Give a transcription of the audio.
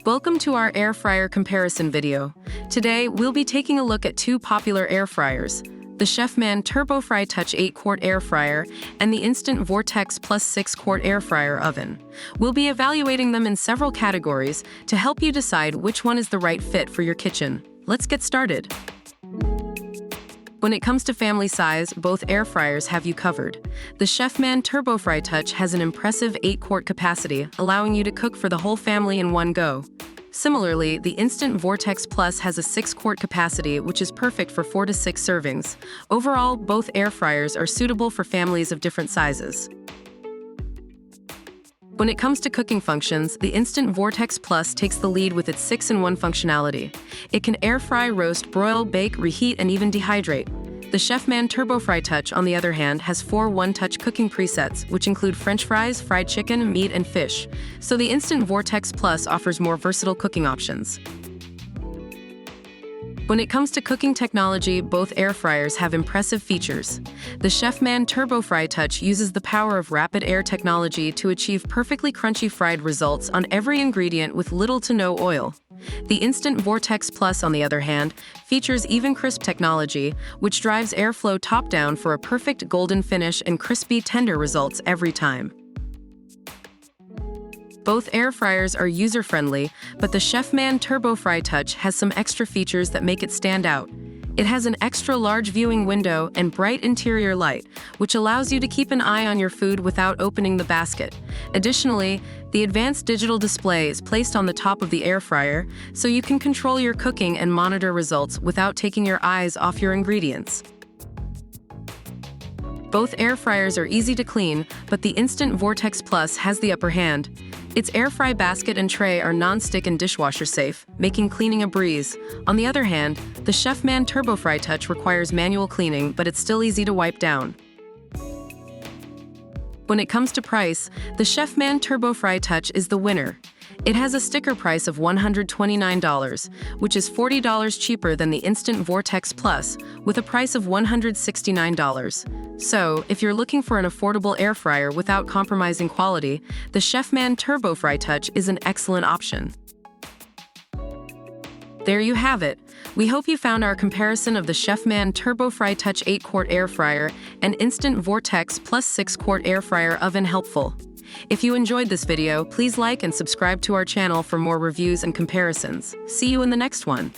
Welcome to our air fryer comparison video. Today, we'll be taking a look at two popular air fryers, the Chefman TurboFry Touch 8-quart air fryer and the Instant Vortex Plus 6-quart air fryer oven. We'll be evaluating them in several categories to help you decide which one is the right fit for your kitchen. Let's get started. When it comes to family size, both air fryers have you covered. The Chefman TurboFry Touch has an impressive 8-quart capacity, allowing you to cook for the whole family in one go. Similarly, the Instant Vortex Plus has a 6-quart capacity, which is perfect for 4 to 6 servings. Overall, both air fryers are suitable for families of different sizes. When it comes to cooking functions, the Instant Vortex Plus takes the lead with its 6-in-1 functionality. It can air fry, roast, broil, bake, reheat, and even dehydrate. The Chefman TurboFry Touch, on the other hand, has 4 one-touch cooking presets, which include French fries, fried chicken, meat, and fish. So the Instant Vortex Plus offers more versatile cooking options. When it comes to cooking technology, both air fryers have impressive features. The Chefman TurboFry Touch uses the power of rapid air technology to achieve perfectly crunchy fried results on every ingredient with little to no oil. The Instant Vortex Plus, on the other hand, features even crisp technology, which drives airflow top-down for a perfect golden finish and crispy, tender results every time. Both air fryers are user-friendly, but the Chefman TurboFry Touch has some extra features that make it stand out. It has an extra-large viewing window and bright interior light, which allows you to keep an eye on your food without opening the basket. Additionally, the advanced digital display is placed on the top of the air fryer, so you can control your cooking and monitor results without taking your eyes off your ingredients. Both air fryers are easy to clean, but the Instant Vortex Plus has the upper hand. Its air fry basket and tray are non-stick and dishwasher safe, making cleaning a breeze. On the other hand, the Chefman TurboFry Touch requires manual cleaning, but it's still easy to wipe down. When it comes to price, the Chefman TurboFry Touch is the winner. It has a sticker price of $129, which is $40 cheaper than the Instant Vortex Plus, with a price of $169. So, if you're looking for an affordable air fryer without compromising quality, the Chefman TurboFry Touch is an excellent option. There you have it. We hope you found our comparison of the Chefman TurboFry Touch 8-quart air fryer and Instant Vortex Plus 6-quart air fryer oven helpful. If you enjoyed this video, please like and subscribe to our channel for more reviews and comparisons. See you in the next one.